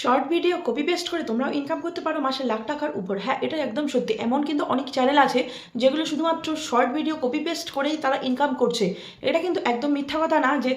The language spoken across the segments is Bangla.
শর্ট ভিডিও কপি পেস্ট করে তোমরাও ইনকাম করতে পারো মাসে লাখ টাকার উপর। হ্যাঁ, এটা একদম সত্যি। এমন কিন্তু অনেক চ্যানেল আছে যেগুলো শুধুমাত্র শর্ট ভিডিও কপি পেস্ট করেই তারা ইনকাম করছে। এটা কিন্তু একদম মিথ্যা কথা না যে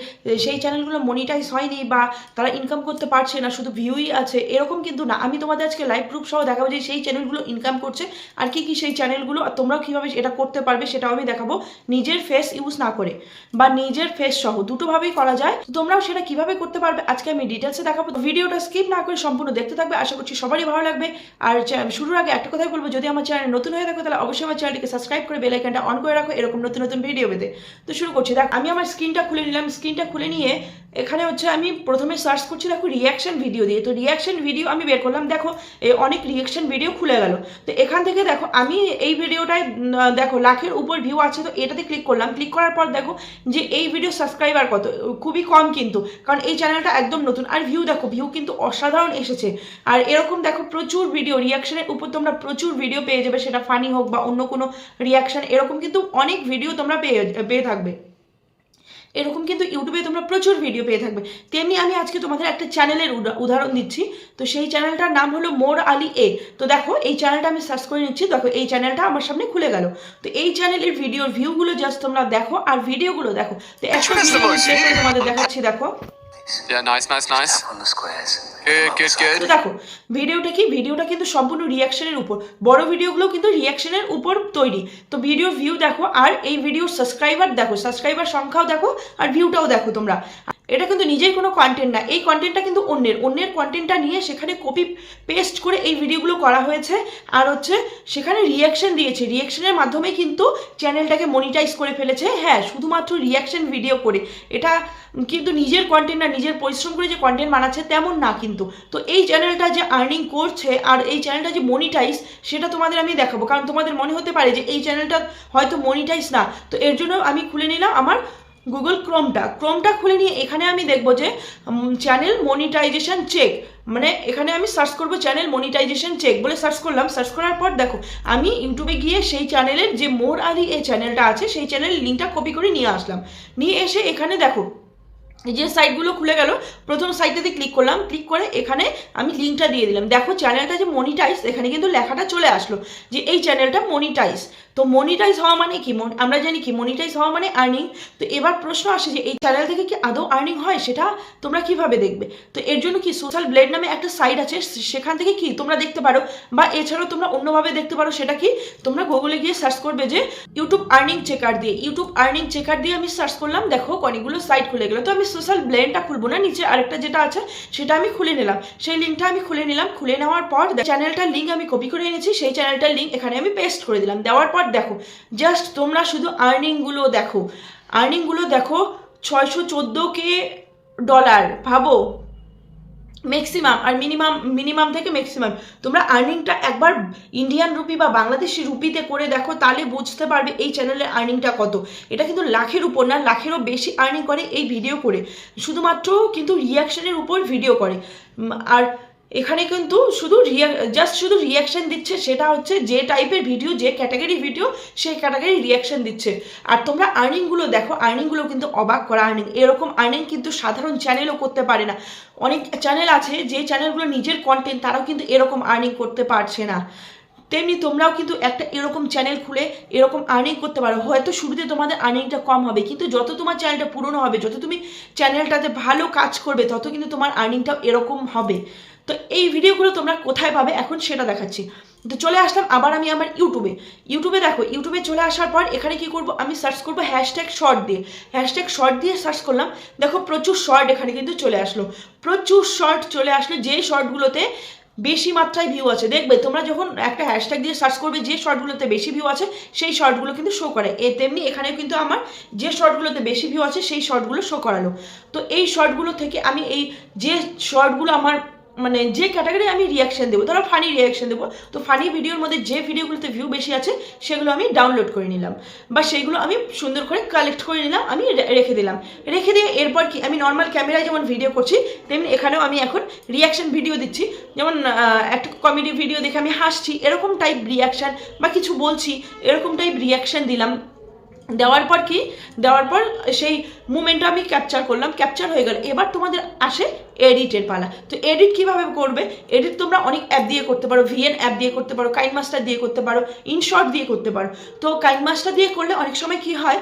সেই চ্যানেলগুলো মনিটাইজ হয়নি বা তারা ইনকাম করতে পারছে না, শুধু ভিউই আছে, এরকম কিন্তু না। আমি তোমাদের আজকে লাইভ প্রুফ সহ দেখাবো যে সেই চ্যানেলগুলো ইনকাম করছে আর কি কি সেই চ্যানেলগুলো, আর তোমরাও কীভাবে এটা করতে পারবে সেটাও আমি দেখাবো, নিজের ফেস ইউজ না করে বা নিজের ফেস সহ দুটোভাবেই করা যায়। তোমরাও সেটা কিভাবে করতে পারবে আজকে আমি ডিটেলসে দেখাবো। ভিডিওটা স্কিপ না করে সম্পূর্ণ দেখতে থাকবে, আশা করছি সবারই ভালো লাগবে। আর শুরুর আগে একটা কথাই বলবো, যদি আমার চ্যানেল নতুন হয়ে থাকো তাহলে অবশ্যই আমার চ্যানেলটিকে সাবস্ক্রাইব করে বেল আইকনটা অন করে রাখো এরকম নতুন নতুন ভিডিও পেতে। তো শুরু করছি। দেখ, আমি আমার স্ক্রিনটা খুলে নিলাম। স্ক্রিনটা খুলে নিয়ে এখানে হচ্ছে আমি প্রথমে সার্চ করছি দেখো রিয়াকশন ভিডিও দিয়ে। তো রিয়াকশন ভিডিও আমি বের করলাম, দেখো অনেক রিয়াকশন ভিডিও খুলে গেল। তো এখান থেকে দেখো আমি এই ভিডিওটায় দেখো লাখের উপর ভিউ আছে, তো এটাতে ক্লিক করলাম। ক্লিক করার পর দেখো যে এই ভিডিও সাবস্ক্রাইবার কত, খুবই কম কিন্তু, কারণ এই চ্যানেলটা একদম নতুন। আর ভিউ দেখো, ভিউ কিন্তু অসাধারণ এসেছে। আর এরকম দেখো প্রচুর ভিডিও রিয়াকশনের উপর তোমরা প্রচুর ভিডিও পেয়ে যাবে, সেটা ফানি হোক বা অন্য কোনো রিয়াকশন, এরকম কিন্তু অনেক ভিডিও তোমরা পেয়ে থাকবে। এরকম কিন্তু ইউটিউবে তোমরা প্রচুর ভিডিও পেয়ে থাকবে। তেমনি আমি আজকে তোমাদের একটা চ্যানেলের উদাহরণ দিচ্ছি। তো সেই চ্যানেলটার নাম হলো মোর আলী এ। তো দেখো এই চ্যানেলটা আমি সার্চ করে নিচ্ছি, দেখো এই চ্যানেলটা আমার সামনে খুলে গেল। তো এই চ্যানেলের ভিডিওর ভিউগুলো জাস্ট তোমরা দেখো আর ভিডিওগুলো দেখো। তো একটা ভিডিও তোমাদের দেখাচ্ছি, দেখো। Yeah, nice. Good. তো দেখো ভিডিওটা কি, ভিডিওটা কিন্তু সম্পূর্ণ রিয়াকশনের উপর, বড় ভিডিওগুলো কিন্তু রিয়াকশনের উপর তৈরি। তো ভিডিও ভিউ দেখো আর এই ভিডিওর সাবস্ক্রাইবার দেখো, সাবস্ক্রাইবার সংখ্যাও দেখো আর ভিউটাও দেখো তোমরা। এটা কিন্তু নিজের কোনো কন্টেন্ট না, এই কন্টেন্টটা কিন্তু অন্যের কন্টেন্টটা নিয়ে সেখানে কপি পেস্ট করে এই ভিডিওগুলো করা হয়েছে। আর হচ্ছে সেখানে রিয়াকশন দিয়েছে, রিয়াকশনের মাধ্যমে কিন্তু চ্যানেলটাকে মনিটাইজ করে ফেলেছে। হ্যাঁ, শুধুমাত্র রিয়াকশন ভিডিও করে, এটা কিন্তু নিজের কন্টেন্ট না, নিজের পরিশ্রম করে যে কন্টেন্ট বানাচ্ছে তেমন না কিন্তু। তো এই চ্যানেলটা যে আর্নিং করছে আর এই চ্যানেলটা যে মনিটাইজ, সেটা তোমাদের আমি দেখাবো। কারণ তোমাদের মনে হতে পারে যে এই চ্যানেলটা হয়তো মনিটাইজ না। তো এর জন্য আমি খুলে নিলাম আমার গুগল ক্রোমটা খুলে নিয়ে এখানে আমি দেখবো যে চ্যানেল মনিটাইজেশন চেক, মানে এখানে আমি সার্চ করবো চ্যানেল মনিটাইজেশন চেক বলে সার্চ করলাম। সার্চ করার পর দেখো আমি ইউটিউবে গিয়ে সেই চ্যানেলের যে মোর আলী এই চ্যানেলটা আছে সেই চ্যানেলের লিঙ্কটা কপি করে নিয়ে আসলাম। নিয়ে এসে এখানে দেখো যে সাইটগুলো খুলে গেল, প্রথম সাইটটাতে ক্লিক করলাম। ক্লিক করে এখানে আমি লিঙ্কটা দিয়ে দিলাম। দেখো চ্যানেলটা যে মনিটাইজ, এখানে কিন্তু লেখাটা চলে আসলো যে এই চ্যানেলটা মনিটাইজ। তো মনিটাইজ হওয়া মানে কি, আমরা জানি কি মনিটাইজ হওয়া মানে আর্নিং। তো এবার প্রশ্ন আসে যে এই চ্যানেল থেকে কি আদৌ আর্নিং হয়, সেটা তোমরা কিভাবে দেখবে? তো এর জন্য কি সোশ্যাল ব্লেড নামে একটা সাইট আছে, সেখান থেকে কি তোমরা দেখতে পারো, বা এছাড়াও তোমরা অন্যভাবে দেখতে পারো। সেটা কি, তোমরা গুগলে গিয়ে সার্চ করবে যে ইউটিউব আর্নিং চেকার দিয়ে। ইউটিউব আর্নিং চেকার দিয়ে আমি সার্চ করলাম, দেখো অনেকগুলো সাইট খুলে গেলো। তো আমি সোশ্যাল ব্লেডটা খুলবো না, নিচে আরেকটা যেটা আছে সেটা আমি খুলে নিলাম। সেই লিঙ্কটা আমি খুলে নিলাম। খুলে নেওয়ার পর চ্যানেলটার লিঙ্ক আমি কপি করে এনেছি, সেই চ্যানেলটার লিঙ্ক এখানে আমি পেস্ট করে দিলাম। দেওয়ার পর দেখো জাস্ট তোমরা শুধু আর্নিংগুলো দেখো, 614K ডলার, ভাবো ম্যাক্সিমাম আর মিনিমাম থেকে ম্যাক্সিমাম। তোমরা আর্নিংটা একবার ইন্ডিয়ান রুপি বা বাংলাদেশি রুপিতে করে দেখো, তাহলে বুঝতে পারবে এই চ্যানেলের আর্নিংটা কত। এটা কিন্তু লাখের উপর না, লাখেরও বেশি আর্নিং করে এই ভিডিও করে, শুধুমাত্র কিন্তু রিয়াকশনের উপর ভিডিও করে। আর এখানে কিন্তু শুধু রিয়াকশন দিচ্ছে, সেটা হচ্ছে যে টাইপের ভিডিও, যে ক্যাটাগরি ভিডিও, সেই ক্যাটাগরি রিয়াকশন দিচ্ছে। আর তোমরা আর্নিংগুলো দেখো, আর্নিংগুলো কিন্তু অবাক করা আর্নিং। এরকম আর্নিং কিন্তু সাধারণ চ্যানেলও করতে পারে না। অনেক চ্যানেল আছে যে চ্যানেলগুলো নিজের কন্টেন্ট, তারাও কিন্তু এরকম আর্নিং করতে পারছে না। তেমনি তোমরাও কিন্তু একটা এরকম চ্যানেল খুলে এরকম আর্নিং করতে পারো। হয়তো শুরুতে তোমাদের আর্নিংটা কম হবে, কিন্তু যত তোমার চ্যানেলটা পুরনো হবে, যত তুমি চ্যানেলটাতে ভালো কাজ করবে, তত কিন্তু তোমার আর্নিংটাও এরকম হবে। তো এই ভিডিওগুলো তোমরা কোথায় পাবে এখন সেটা দেখাচ্ছি। তো চলে আসলাম আবার আমি আমার ইউটিউবে দেখো, ইউটিউবে চলে আসার পর এখানে কি করব, আমি সার্চ করব হ্যাশট্যাগ শর্ট দিয়ে সার্চ করলাম। দেখো প্রচুর শর্ট এখানে কিন্তু চলে আসলো, প্রচুর শর্ট চলে আসলো। যে শর্টগুলোতে বেশি মাত্রায় ভিউ আছে, দেখবে তোমরা যখন একটা হ্যাশট্যাগ দিয়ে সার্চ করবে যে শর্টগুলোতে বেশি ভিউ আছে সেই শর্টগুলো কিন্তু শো করে। তেমনি এখানেও কিন্তু আমার যে শর্টগুলোতে বেশি ভিউ আছে সেই শর্টগুলো শো করালো। তো এই শর্টগুলো থেকে আমি এই যে শর্টগুলো আমার মানে যে ক্যাটাগরি আমি রিয়াকশন দেবো, ধরো ফানি রিয়াকশন দেবো, তো ফানি ভিডিওর মধ্যে যে ভিডিওগুলোতে ভিউ বেশি আছে সেগুলো আমি ডাউনলোড করে নিলাম, বা সেইগুলো আমি সুন্দর করে কালেক্ট করে নিলাম, আমি রেখে দিলাম। রেখে দিয়ে এরপর কি আমি নর্মাল ক্যামেরায় যেমন ভিডিও করছি, তেমনি এখানেও আমি এখন রিয়াকশন ভিডিও দিচ্ছি। যেমন একটা কমেডি ভিডিও দেখে আমি হাসছি, এরকম টাইপ রিয়াকশান, বা কিছু বলছি এরকম টাইপ রিয়াকশান দিলাম। দেওয়ার পর সেই মুমেন্টটা আমি ক্যাপচার করলাম, ক্যাপচার হয়ে গেল। এবার তোমাদের আসে এডিটের পালা। তো এডিট কিভাবে করবে? এডিট তোমরা অনেক অ্যাপ দিয়ে করতে পারো, ভিএন অ্যাপ দিয়ে করতে পারো, কাইনমাস্টার দিয়ে করতে পারো, ইনশর্ট দিয়ে করতে পারো। তো কাইনমাস্টার দিয়ে করলে অনেক সময় কি হয়,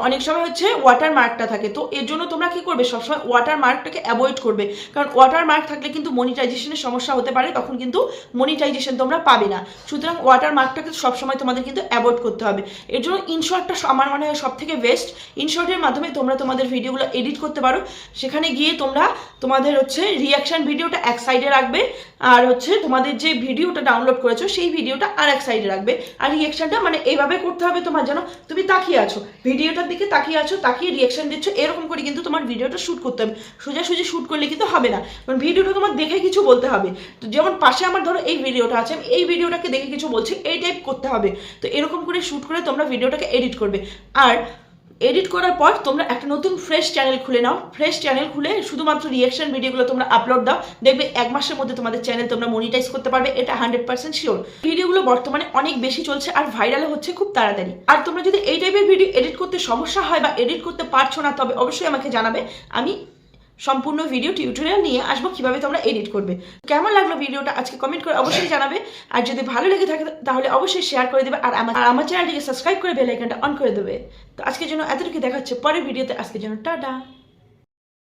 অনেক সময় হচ্ছে ওয়াটার মার্কটা থাকে। তো এর জন্য তোমরা কি করবে, সবসময় ওয়াটার মার্কটাকে অ্যাভয়েড করবে, কারণ ওয়াটার মার্ক থাকলে কিন্তু মনিটাইজেশনের সমস্যা হতে পারে, তখন কিন্তু মনিটাইজেশন তোমরা পাবে না। সুতরাং ওয়াটার মার্কটাকে সবসময় তোমাদের কিন্তু অ্যাভয়েড করতে হবে। এর জন্য ইনশর্টটা আমার মনে হয় সব থেকে বেস্ট। ইনশর্টের মাধ্যমে তোমরা তোমাদের ভিডিওগুলো এডিট করতে পারো। সেখানে গিয়ে তোমরা তোমাদের হচ্ছে রিয়াকশন ভিডিওটা এক সাইডে রাখবে, আর হচ্ছে তোমাদের যে ভিডিওটা ডাউনলোড করেছো সেই ভিডিওটা আর এক সাইডে রাখবে, আর রিয়াকশনটা মানে এইভাবে করতে হবে তোমার, যেন তুমি তাকিয়ে আছো ভিডিওটার দিকে, তাকিয়ে আছো, তাকিয়ে রিয়াকশন দিচ্ছ, এরকম করে কিন্তু তোমার ভিডিওটা শ্যুট করতে হবে। সোজাসুজি শ্যুট করলে কিন্তু হবে না, কারণ ভিডিওটা তোমার দেখে কিছু বলতে হবে। তো যেমন পাশে আমার ধরো এই ভিডিওটা আছে, আমি এই ভিডিওটাকে দেখে কিছু বলছি, এই টাইপ করতে হবে। তো এরকম করে শ্যুট করে তোমরা ভিডিওটাকে এডিট করবে। আর এডিট করার পর তোমরা একটা নতুন ফ্রেশ চ্যানেল খুলে নাও। ফ্রেশ চ্যানেল খুলে শুধুমাত্র রিয়াকশন ভিডিওগুলো তোমরা আপলোড দাও, দেখবে 1 মাসের মধ্যে তোমাদের চ্যানেল তোমরা মনিটাইজ করতে পারবে, এটা 100% শিওর। ভিডিওগুলো বর্তমানে অনেক বেশি চলছে আর ভাইরাল হচ্ছে খুব তাড়াতাড়ি। আর তোমরা যদি এই টাইপের ভিডিও এডিট করতে সমস্যা হয় বা এডিট করতে পারছো না, তবে অবশ্যই আমাকে জানাবে, আমি সম্পূর্ণ ভিডিও টিউটোরিয়াল নিয়ে আসবো কিভাবে তোমরা এডিট করবে। কেমন লাগলো ভিডিওটা আজকে কমেন্ট করে অবশ্যই জানাবে, আর যদি ভালো লেগে থাকে তাহলে অবশ্যই শেয়ার করে দেবে, আর আমার চ্যানেলটিকে সাবস্ক্রাইব করে বেল আইকনটা অন করে দেবে। তো আজকের জন্য এতটুকু, দেখা হচ্ছে পরের ভিডিওতে। আজকের জন্য টাটা।